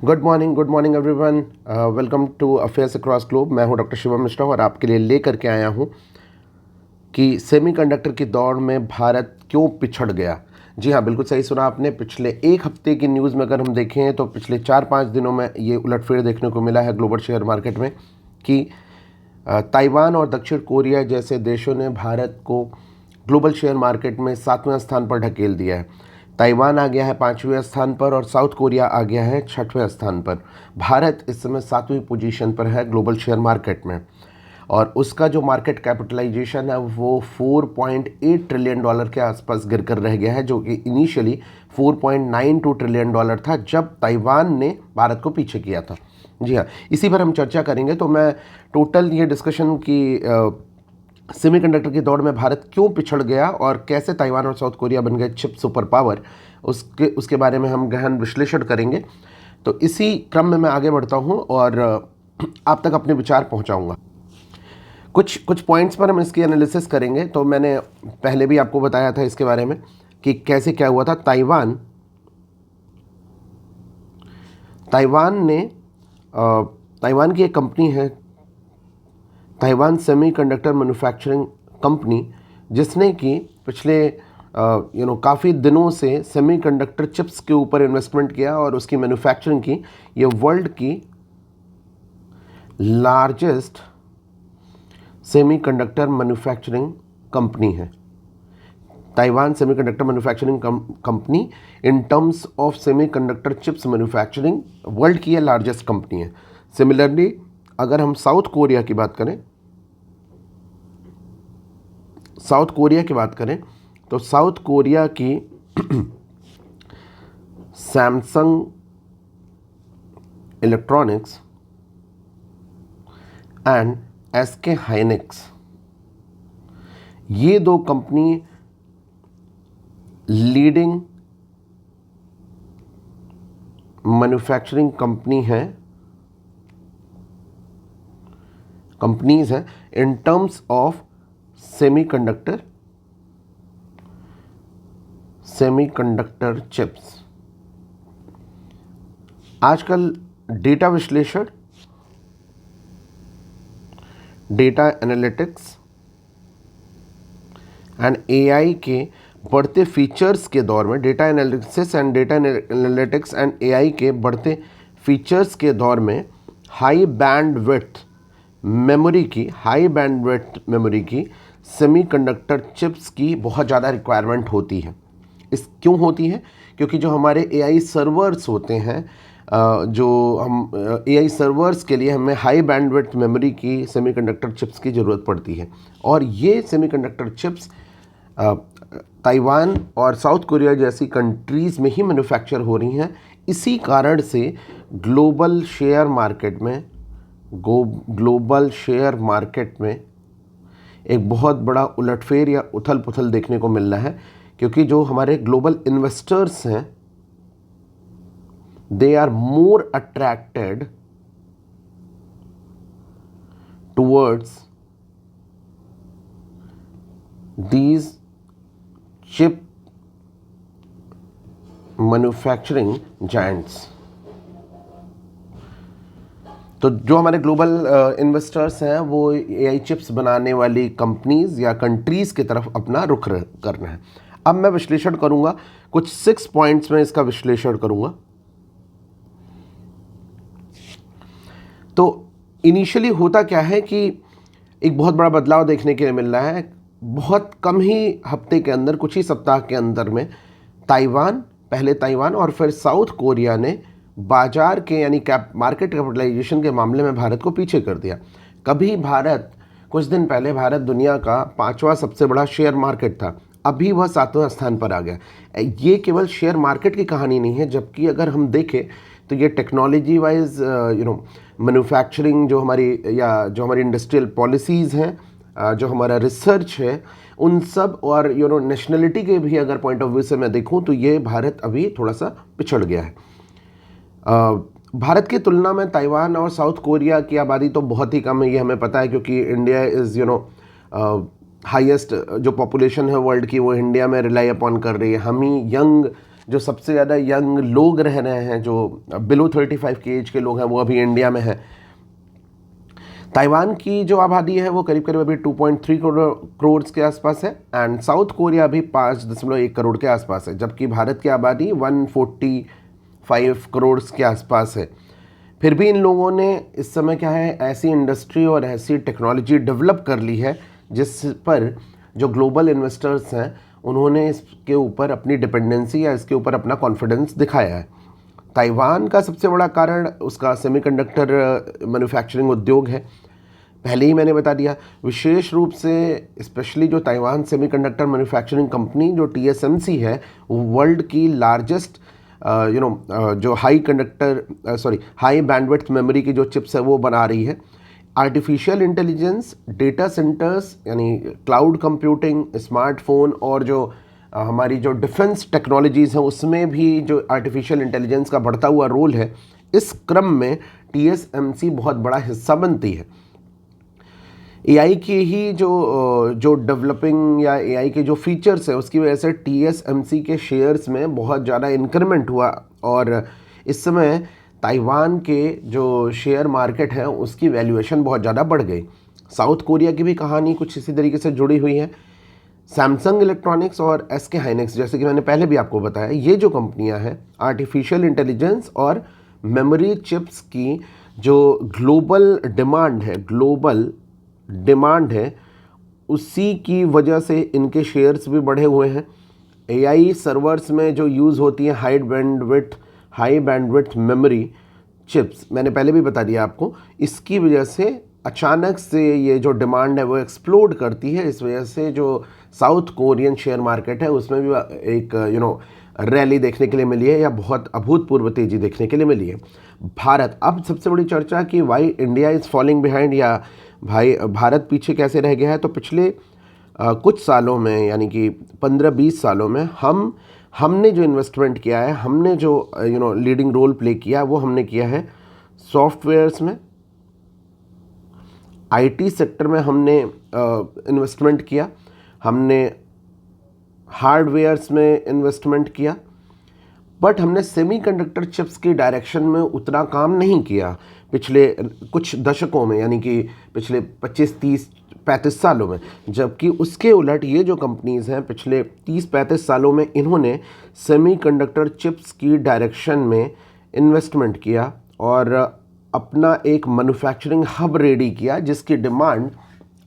Good morning everyone. Welcome to affairs across globe. मैं हूं doctor Shivam Mishra और आपके लिए लेकर के आया हूं कि सेमीकंडक्टर की दौड़ में भारत क्यों पिछड़ गया। जी हाँ, बिल्कुल सही सुना आपने। पिछले एक हफ्ते की न्यूज़ में अगर हम देखें तो पिछले 4-5 दिनों में ये उलटफेर देखने को मिला है ग्लोबल शेयर मार्केट में कि ताइवान और दक्षिण कोरिया जैसे देशों ने भारत को ग्लोबल शेयर मार्केट में 7वें स्थान पर ढकेल दिया है। ताइवान आ गया है 5वें स्थान पर और साउथ कोरिया आ गया है 6वें स्थान पर। भारत इस समय 7वीं पोजीशन पर है ग्लोबल शेयर मार्केट में और उसका जो मार्केट कैपिटलाइजेशन है वो $4.8 ट्रिलियन के आसपास गिर कर रह गया है, जो कि इनिशियली $4.92 ट्रिलियन था जब ताइवान ने भारत को पीछे किया था। जी हाँ, इसी पर हम चर्चा करेंगे। तो मैं टोटल ये डिस्कशन की सेमीकंडक्टर की दौड़ में भारत क्यों पिछड़ गया और कैसे ताइवान और साउथ कोरिया बन गए चिप सुपर पावर, उसके बारे में हम गहन विश्लेषण करेंगे। तो इसी क्रम में मैं आगे बढ़ता हूं और आप तक अपने विचार पहुंचाऊंगा। कुछ पॉइंट्स पर हम इसकी एनालिसिस करेंगे। तो मैंने पहले भी आपको बताया था इसके बारे में कि कैसे क्या हुआ था। ताइवान की एक कंपनी है, ताइवान सेमीकंडक्टर मैन्युफैक्चरिंग कंपनी, जिसने कि पिछले काफ़ी दिनों से सेमीकंडक्टर चिप्स के ऊपर इन्वेस्टमेंट किया और उसकी मैन्युफैक्चरिंग की। ये वर्ल्ड की लार्जेस्ट सेमीकंडक्टर मैन्युफैक्चरिंग कंपनी है। Taiwan semiconductor manufacturing company in terms of semiconductor chips manufacturing world की ये लार्जेस्ट कंपनी है। सिमिलरली अगर हम साउथ कोरिया की बात करें तो साउथ कोरिया की Samsung Electronics and SK Hynix, ये दो कंपनी लीडिंग मैन्युफैक्चरिंग कंपनीज हैं in terms of semiconductor chips. आजकल डेटा विश्लेषण, डेटा एनालिटिक्स एंड एआई के बढ़ते फीचर्स के दौर में, data analysis and data analytics and AI के बढ़ते फीचर्स के दौर में हाई बैंडविड्थ मेमोरी की सेमीकंडक्टर चिप्स की बहुत ज़्यादा रिक्वायरमेंट होती है। क्यों होती है? क्योंकि जो हमारे एआई सर्वर्स होते हैं, एआई सर्वर्स के लिए हमें हाई बैंडविड्थ मेमोरी की सेमीकंडक्टर चिप्स की ज़रूरत पड़ती है और ये सेमीकंडक्टर चिप्स ताइवान और साउथ कोरिया जैसी कंट्रीज़ में ही मैन्युफैक्चर हो रही हैं। इसी कारण से ग्लोबल शेयर मार्केट में एक बहुत बड़ा उलटफेर या उथल पुथल देखने को मिल रहा है, क्योंकि जो हमारे ग्लोबल इन्वेस्टर्स हैं they are more attracted towards these chip manufacturing giants। तो जो हमारे ग्लोबल इन्वेस्टर्स हैं वो एआई चिप्स बनाने वाली कंपनीज या कंट्रीज़ की तरफ अपना रुख करना है। अब मैं विश्लेषण करूंगा, कुछ 6 पॉइंट्स में इसका विश्लेषण करूंगा। तो इनिशियली होता क्या है कि एक बहुत बड़ा बदलाव देखने के लिए मिल रहा है। बहुत कम ही हफ्ते के अंदर, कुछ ही सप्ताह के अंदर में पहले ताइवान और फिर साउथ कोरिया ने बाजार के यानी मार्केट कैपिटलाइजेशन के मामले में भारत को पीछे कर दिया। कुछ दिन पहले भारत दुनिया का 5वां सबसे बड़ा शेयर मार्केट था, अभी वह 7वें स्थान पर आ गया। ये केवल शेयर मार्केट की कहानी नहीं है, जबकि अगर हम देखें तो ये टेक्नोलॉजी वाइज मैन्युफैक्चरिंग जो हमारी इंडस्ट्रियल पॉलिसीज़ हैं, जो हमारा रिसर्च है, उन सब और नेशनलिटी के भी अगर पॉइंट ऑफ व्यू से मैं देखूं तो ये भारत अभी थोड़ा सा पिछड़ गया है। भारत की तुलना में ताइवान और साउथ कोरिया की आबादी तो बहुत ही कम है, ये हमें पता है, क्योंकि इंडिया इज़ हाईएस्ट जो पॉपुलेशन है वर्ल्ड की वो इंडिया में रिलाई अपॉन कर रही है। हम ही यंग जो सबसे ज़्यादा यंग लोग रह रहे हैं, जो बिलो 35 की एज के लोग हैं, वो अभी इंडिया में हैं। ताइवान की जो आबादी है वो करीब करीब अभी 2.3 करोड़ के आसपास है, एंड साउथ कोरिया भी 5.1 करोड़ के आसपास है, जबकि भारत की आबादी 145 करोड़ के आसपास है। फिर भी इन लोगों ने इस समय क्या है, ऐसी इंडस्ट्री और ऐसी टेक्नोलॉजी डेवलप कर ली है जिस पर जो ग्लोबल इन्वेस्टर्स हैं उन्होंने इसके ऊपर अपनी डिपेंडेंसी या इसके ऊपर अपना कॉन्फिडेंस दिखाया है। ताइवान का सबसे बड़ा कारण उसका सेमीकंडक्टर मैन्युफैक्चरिंग उद्योग है। पहले ही मैंने बता दिया, विशेष रूप से स्पेशली जो ताइवान सेमीकंडक्टर मैन्युफैक्चरिंग कंपनी जो TSMC है, वर्ल्ड की लार्जेस्ट जो हाई बैंडविड्थ मेमोरी की जो चिप्स है वो बना रही है। आर्टिफिशियल इंटेलिजेंस, डेटा सेंटर्स यानी क्लाउड कंप्यूटिंग, स्मार्टफोन और जो हमारी जो डिफेंस टेक्नोलॉजीज़ हैं उसमें भी जो आर्टिफिशियल इंटेलिजेंस का बढ़ता हुआ रोल है, इस क्रम में TSMC बहुत बड़ा हिस्सा बनती है। AI की ही जो डेवलपिंग या AI के जो फीचर्स है उसकी वजह से TSMC के शेयर्स में बहुत ज़्यादा इंक्रीमेंट हुआ, और इस समय ताइवान के जो शेयर मार्केट है उसकी वैल्यूएशन बहुत ज़्यादा बढ़ गई। साउथ कोरिया की भी कहानी कुछ इसी तरीके से जुड़ी हुई है। सैमसंग इलेक्ट्रॉनिक्स और SK हाइनेक्स, जैसे कि मैंने पहले भी आपको बताया, ये जो कंपनियां हैं आर्टिफिशियल इंटेलिजेंस और मेमोरी चिप्स की जो ग्लोबल डिमांड है उसी की वजह से इनके शेयर्स भी बढ़े हुए हैं। AI सर्वर्स में जो यूज़ होती है हाई बैंडविड्थ मेमोरी चिप्स, मैंने पहले भी बता दिया आपको, इसकी वजह से अचानक से ये जो डिमांड है वो एक्सप्लोड करती है। इस वजह से जो साउथ कोरियन शेयर मार्केट है उसमें भी एक रैली देखने के लिए मिली है, या बहुत अभूतपूर्व तेज़ी देखने के लिए मिली है। भारत, अब सबसे बड़ी चर्चा कि why India is falling behind, या भाई भारत पीछे कैसे रह गया है। तो पिछले कुछ सालों में, यानी कि 15-20 सालों में हमने जो इन्वेस्टमेंट किया है, हमने जो लीडिंग रोल प्ले किया है, वो हमने किया है सॉफ्टवेयर्स में, IT सेक्टर में हमने इन्वेस्टमेंट किया, हमने हार्डवेयर्स में इन्वेस्टमेंट किया, बट हमने सेमीकंडक्टर चिप्स की डायरेक्शन में उतना काम नहीं किया पिछले कुछ दशकों में, यानी कि पिछले 25-30-35 सालों में। जबकि उसके उलट ये जो कंपनीज़ हैं पिछले 30-35 सालों में इन्होंने सेमीकंडक्टर चिप्स की डायरेक्शन में इन्वेस्टमेंट किया और अपना एक मैन्युफैक्चरिंग हब रेडी किया, जिसकी डिमांड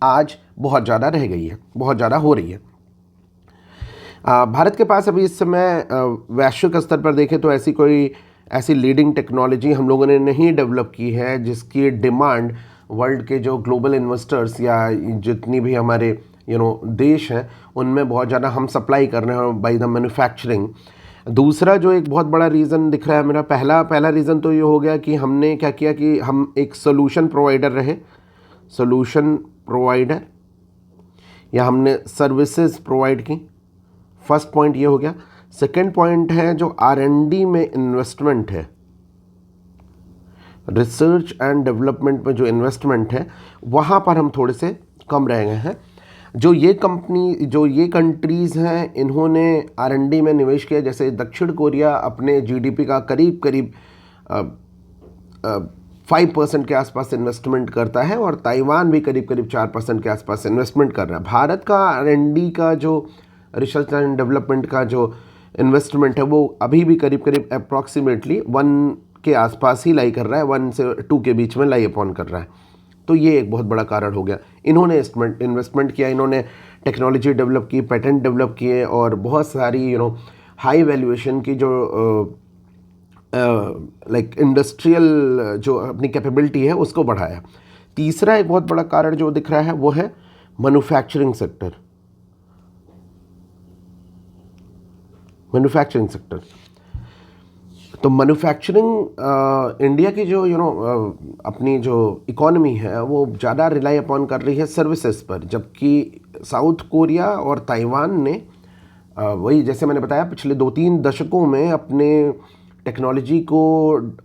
आज बहुत ज़्यादा रह गई है, बहुत ज़्यादा हो रही है। भारत के पास अभी इस समय वैश्विक स्तर पर देखें तो ऐसी लीडिंग टेक्नोलॉजी हम लोगों ने नहीं डेवलप की है जिसकी डिमांड वर्ल्ड के जो ग्लोबल इन्वेस्टर्स या जितनी भी हमारे देश हैं उनमें बहुत ज़्यादा हम सप्लाई कर रहे हैं बाय द मैन्युफैक्चरिंग। दूसरा जो एक बहुत बड़ा रीज़न दिख रहा है मेरा, पहला रीज़न तो ये हो गया कि हमने क्या किया कि हम एक सोल्यूशन प्रोवाइडर या हमने सर्विसेज प्रोवाइड की। फर्स्ट पॉइंट ये हो गया। सेकंड पॉइंट है जो R&D में इन्वेस्टमेंट है, रिसर्च एंड डेवलपमेंट में जो इन्वेस्टमेंट है, वहाँ पर हम थोड़े से कम रह गए हैं। जो ये कंट्रीज़ हैं इन्होंने R&D में निवेश किया, जैसे दक्षिण कोरिया अपने GDP का करीब 5% के आसपास इन्वेस्टमेंट करता है, और ताइवान भी करीब 4% के आसपास इन्वेस्टमेंट कर रहा है। भारत का R&D का जो रिसर्च एंड डेवलपमेंट का जो इन्वेस्टमेंट है वो अभी भी करीब अप्रॉक्सीमेटली 1 के आसपास ही लाई कर रहा है, 1 से 2 के बीच में लाई अपॉन कर रहा है। तो ये एक बहुत बड़ा कारण हो गया। इन्होंने इन्वेस्टमेंट किया, इन्होंने टेक्नोलॉजी डेवलप की, पैटेंट डेवलप किए, और बहुत सारी हाई वैल्यूएशन की जो इंडस्ट्रियल जो अपनी कैपेबिलिटी है उसको बढ़ाया। तीसरा एक बहुत बड़ा कारण जो दिख रहा है वो है मैन्युफैक्चरिंग सेक्टर। तो मैन्युफैक्चरिंग इंडिया की जो अपनी जो इकोनॉमी है वो ज़्यादा रिलाई अपॉन कर रही है सर्विसेज पर, जबकि साउथ कोरिया और ताइवान ने वही जैसे मैंने बताया पिछले 2-3 दशकों में अपने टेक्नोलॉजी को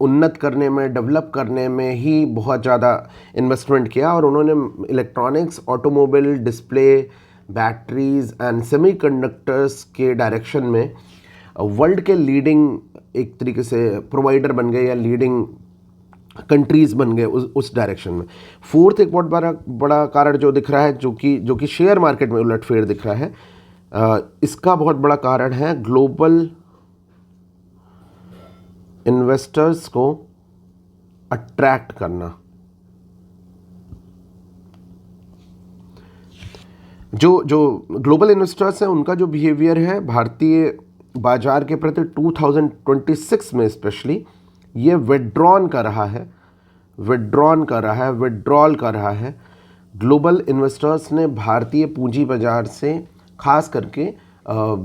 उन्नत करने में, डेवलप करने में ही बहुत ज़्यादा इन्वेस्टमेंट किया, और उन्होंने electronics, automobile, display, batteries and semiconductors के डायरेक्शन में वर्ल्ड के लीडिंग एक तरीके से प्रोवाइडर बन गए या लीडिंग कंट्रीज़ बन गए उस डायरेक्शन में। फोर्थ एक बहुत बड़ा कारण जो दिख रहा है, जो कि शेयर मार्केट में उलटफेर दिख रहा है, इसका बहुत बड़ा कारण है ग्लोबल इन्वेस्टर्स को अट्रैक्ट करना। जो ग्लोबल इन्वेस्टर्स हैं उनका जो बिहेवियर है भारतीय बाजार के प्रति 2026 में स्पेशली ये विड्रॉल कर रहा है। ग्लोबल इन्वेस्टर्स ने भारतीय पूंजी बाजार से खास करके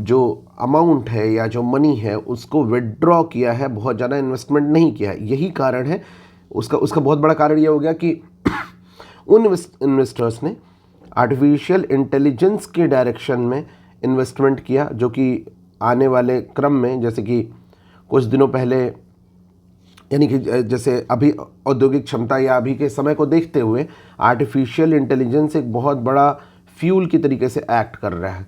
जो अमाउंट है या जो मनी है उसको विड्रॉ किया है, बहुत ज़्यादा इन्वेस्टमेंट नहीं किया है। यही कारण है उसका बहुत बड़ा कारण ये हो गया कि उन इन्वेस्टर्स ने आर्टिफिशियल इंटेलिजेंस के डायरेक्शन में इन्वेस्टमेंट किया, जो कि आने वाले क्रम में, जैसे कि कुछ दिनों पहले, यानी कि जैसे अभी औद्योगिक क्षमता या अभी के समय को देखते हुए आर्टिफिशियल इंटेलिजेंस एक बहुत बड़ा फ्यूल की तरीके से एक्ट कर रहा है।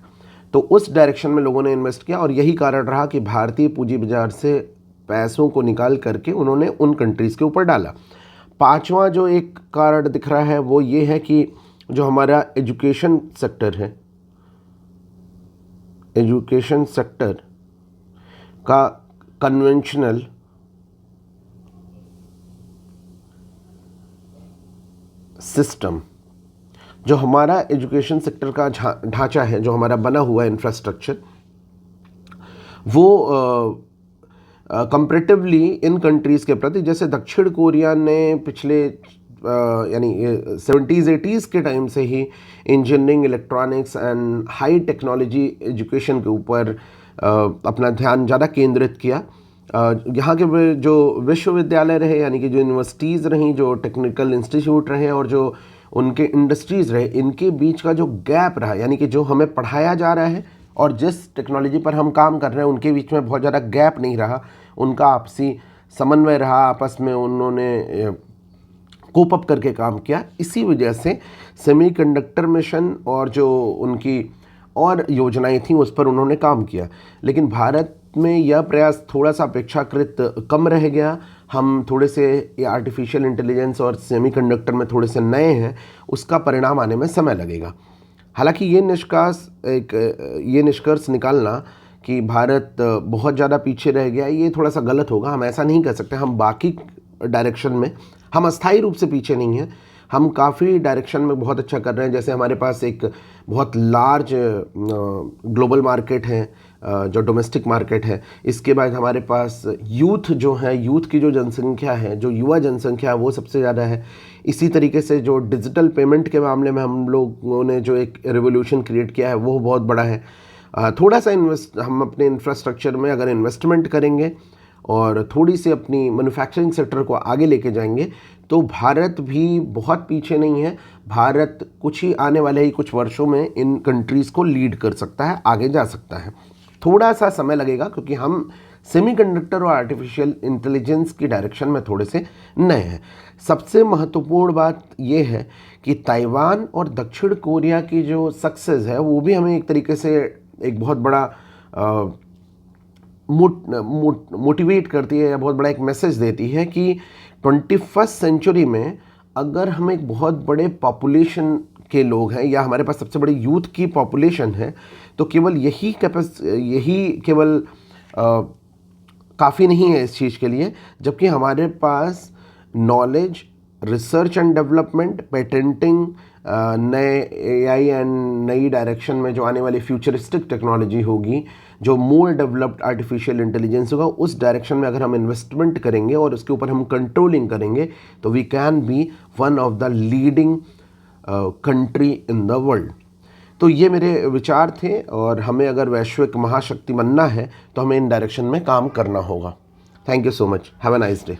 तो उस डायरेक्शन में लोगों ने इन्वेस्ट किया और यही कारण रहा कि भारतीय पूंजी बाजार से पैसों को निकाल करके उन्होंने उन कंट्रीज़ के ऊपर डाला। पांचवा जो एक कारण दिख रहा है वो ये है कि जो हमारा एजुकेशन सेक्टर का कन्वेंशनल सिस्टम, जो हमारा एजुकेशन सेक्टर का ढांचा है, जो हमारा बना हुआ है इंफ्रास्ट्रक्चर, वो कंपैरेटिवली इन कंट्रीज़ के प्रति, जैसे दक्षिण कोरिया ने पिछले यानी 70s 80s के टाइम से ही engineering, electronics and high technology education के ऊपर अपना ध्यान ज़्यादा केंद्रित किया। यहाँ के जो विश्वविद्यालय रहे, यानी कि जो यूनिवर्सिटीज़ रहीं, जो टेक्निकल इंस्टीट्यूट रहे और जो उनके इंडस्ट्रीज़ रहे, इनके बीच का जो गैप रहा, यानी कि जो हमें पढ़ाया जा रहा है और जिस टेक्नोलॉजी पर हम काम कर रहे हैं उनके बीच में बहुत ज़्यादा गैप नहीं रहा, उनका आपसी समन्वय रहा, आपस में उन्होंने कोप अप करके काम किया। इसी वजह से सेमीकंडक्टर मिशन और जो उनकी और योजनाएं थीं उस पर उन्होंने काम किया। लेकिन भारत में यह प्रयास थोड़ा सा अपेक्षाकृत कम रह गया। हम थोड़े से आर्टिफिशियल इंटेलिजेंस और सेमीकंडक्टर में थोड़े से नए हैं, उसका परिणाम आने में समय लगेगा। हालांकि ये निष्कर्ष निकालना कि भारत बहुत ज़्यादा पीछे रह गया, ये थोड़ा सा गलत होगा। हम ऐसा नहीं कर सकते। हम बाकी डायरेक्शन में हम अस्थायी रूप से पीछे नहीं हैं, हम काफ़ी डायरेक्शन में बहुत अच्छा कर रहे हैं। जैसे हमारे पास एक बहुत लार्ज ग्लोबल मार्केट है, जो डोमेस्टिक मार्केट है। इसके बाद हमारे पास यूथ जो है, यूथ की जो जनसंख्या है, जो युवा जनसंख्या है, वो सबसे ज़्यादा है। इसी तरीके से जो डिजिटल पेमेंट के मामले में हम लोगों ने जो एक रेवोल्यूशन क्रिएट किया है वो बहुत बड़ा है। थोड़ा सा हम अपने इंफ्रास्ट्रक्चर में अगर इन्वेस्टमेंट करेंगे और थोड़ी सी अपनी मैन्युफैक्चरिंग सेक्टर को आगे लेके जाएंगे तो भारत भी बहुत पीछे नहीं है। भारत आने वाले ही कुछ वर्षों में इन कंट्रीज़ को लीड कर सकता है, आगे जा सकता है। थोड़ा सा समय लगेगा क्योंकि हम सेमीकंडक्टर और आर्टिफिशियल इंटेलिजेंस की डायरेक्शन में थोड़े से नए हैं। सबसे महत्वपूर्ण बात यह है कि ताइवान और दक्षिण कोरिया की जो सक्सेस है वो भी हमें एक तरीके से एक बहुत बड़ा मोटिवेट करती है या बहुत बड़ा एक मैसेज देती है कि 21st सेंचुरी में अगर हम एक बहुत बड़े पॉपुलेशन के लोग हैं या हमारे पास सबसे बड़ी यूथ की पॉपुलेशन है तो केवल यही केवल काफ़ी नहीं है इस चीज़ के लिए, जबकि हमारे पास knowledge, research and development, patenting, नए AI एंड नई डायरेक्शन में जो आने वाली फ्यूचरिस्टिक टेक्नोलॉजी होगी, जो मोर डेवलप्ड आर्टिफिशियल इंटेलिजेंस होगा, उस डायरेक्शन में अगर हम इन्वेस्टमेंट करेंगे और उसके ऊपर हम कंट्रोलिंग करेंगे तो we can be one of the leading country in the world. तो ये मेरे विचार थे और हमें अगर वैश्विक महाशक्ति बनना है तो हमें इन डायरेक्शन में काम करना होगा। Thank you so much. Have a nice day.